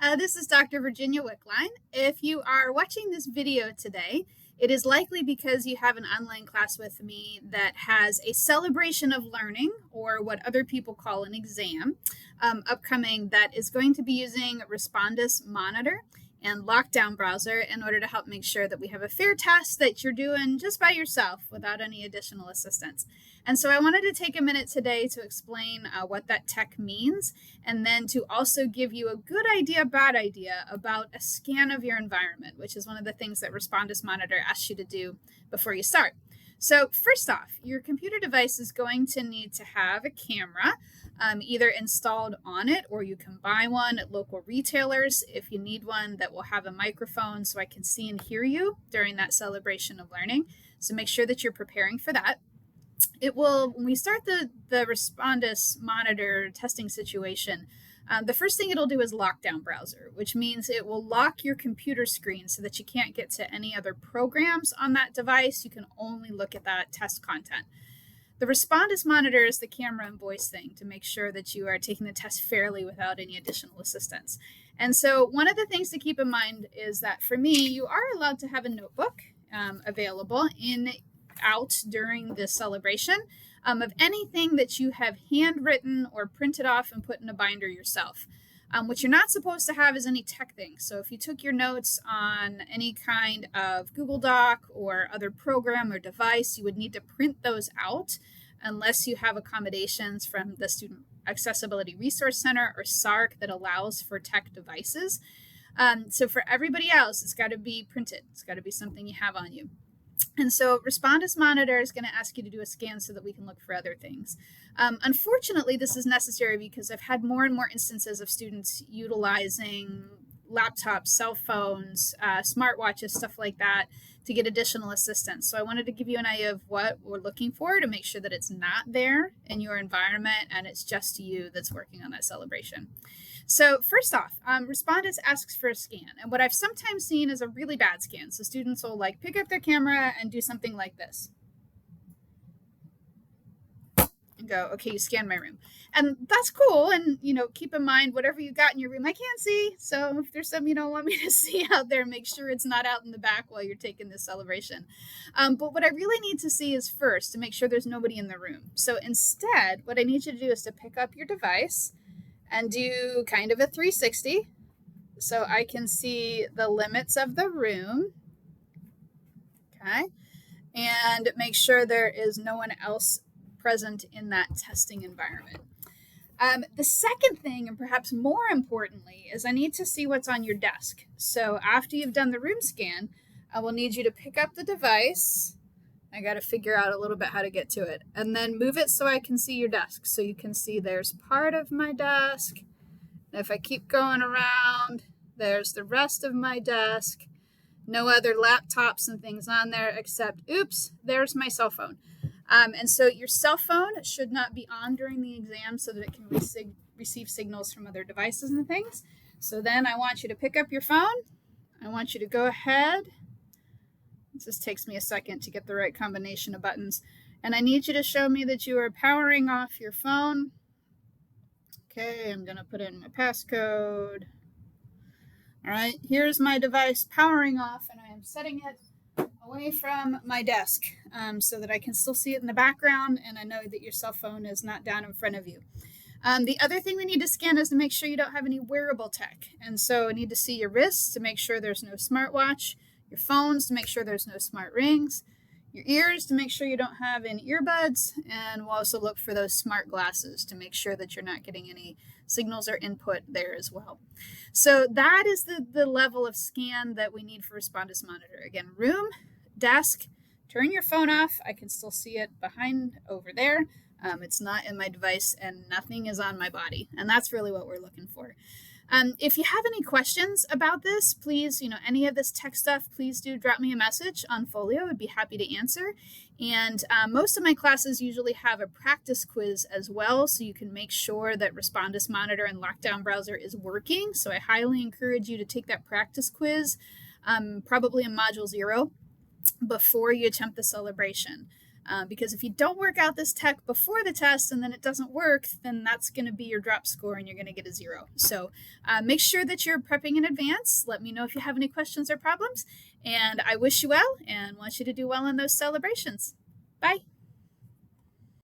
This is Dr. Virginia Wickline. If you are watching this video today, it is likely because you have an online class with me that has a celebration of learning, or what other people call an exam, upcoming that is going to be using Respondus Monitor and Lockdown Browser in order to help make sure that we have a fair test that you're doing just by yourself without any additional assistance. And so I wanted to take a minute today to explain what that tech means, and then to also give you a good idea, bad idea about a scan of your environment, which is one of the things that Respondus Monitor asks you to do before you start. So first off, your computer device is going to need to have a camera either installed on it, or you can buy one at local retailers if you need one that will have a microphone so I can see and hear you during that celebration of learning. So make sure that you're preparing for that. It will, when we start the Respondus Monitor testing situation, the first thing it'll do is lockdown browser, which means it will lock your computer screen so that you can't get to any other programs on that device. You can only look at that test content. The Respondus Monitor is the camera and voice thing to make sure that you are taking the test fairly without any additional assistance. And so one of the things to keep in mind is that for me, you are allowed to have a notebook available out during this celebration of anything that you have handwritten or printed off and put in a binder yourself. What you're not supposed to have is any tech things. So if you took your notes on any kind of Google Doc or other program or device, you would need to print those out unless you have accommodations from the Student Accessibility Resource Center or SARC that allows for tech devices. So for everybody else, it's got to be printed. It's got to be something you have on you. And so Respondus Monitor is going to ask you to do a scan so that we can look for other things. Unfortunately, this is necessary because I've had more and more instances of students utilizing laptops, cell phones, smartwatches, stuff like that to get additional assistance. So I wanted to give you an idea of what we're looking for to make sure that it's not there in your environment and it's just you that's working on that celebration. So first off, Respondus asks for a scan. And what I've sometimes seen is a really bad scan. So students will pick up their camera and do something like this. And go, okay, you scanned my room. And that's cool. And, keep in mind, whatever you got in your room, I can't see. So if there's something you don't want me to see out there, make sure it's not out in the back while you're taking this celebration. But what I really need to see is first to make sure there's nobody in the room. So instead, what I need you to do is to pick up your device and do kind of a 360 so I can see the limits of the room. Okay. And make sure there is no one else present in that testing environment. The second thing, and perhaps more importantly, is I need to see what's on your desk. So after you've done the room scan, I will need you to pick up the device. I got to figure out a little bit how to get to it, and then move it so I can see your desk. So you can see there's part of my desk. If I keep going around, there's the rest of my desk. No other laptops and things on there except, oops, there's my cell phone. And so your cell phone should not be on during the exam so that it can receive signals from other devices and things. So then I want you to pick up your phone. I want you to go ahead. This takes me a second to get the right combination of buttons. And I need you to show me that you are powering off your phone. Okay, I'm going to put in my passcode. All right, here's my device powering off, and I am setting it away from my desk so that I can still see it in the background, and I know that your cell phone is not down in front of you. The other thing we need to scan is to make sure you don't have any wearable tech. And so I need to see your wrists to make sure there's no smartwatch, your phones to make sure there's no smart rings, your ears to make sure you don't have any earbuds, and we'll also look for those smart glasses to make sure that you're not getting any signals or input there as well. So that is the level of scan that we need for Respondus Monitor. Again, room, desk, turn your phone off. I can still see it behind over there. It's not in my device and nothing is on my body. And that's really what we're looking for. If you have any questions about this, please, any of this tech stuff, please do drop me a message on Folio. I'd be happy to answer. And most of my classes usually have a practice quiz as well, so you can make sure that Respondus Monitor and Lockdown Browser is working. So I highly encourage you to take that practice quiz, probably in Module 0, before you attempt the celebration. Because if you don't work out this tech before the test and then it doesn't work, then that's going to be your drop score and you're going to get a 0. So make sure that you're prepping in advance. Let me know if you have any questions or problems. And I wish you well and want you to do well in those celebrations. Bye.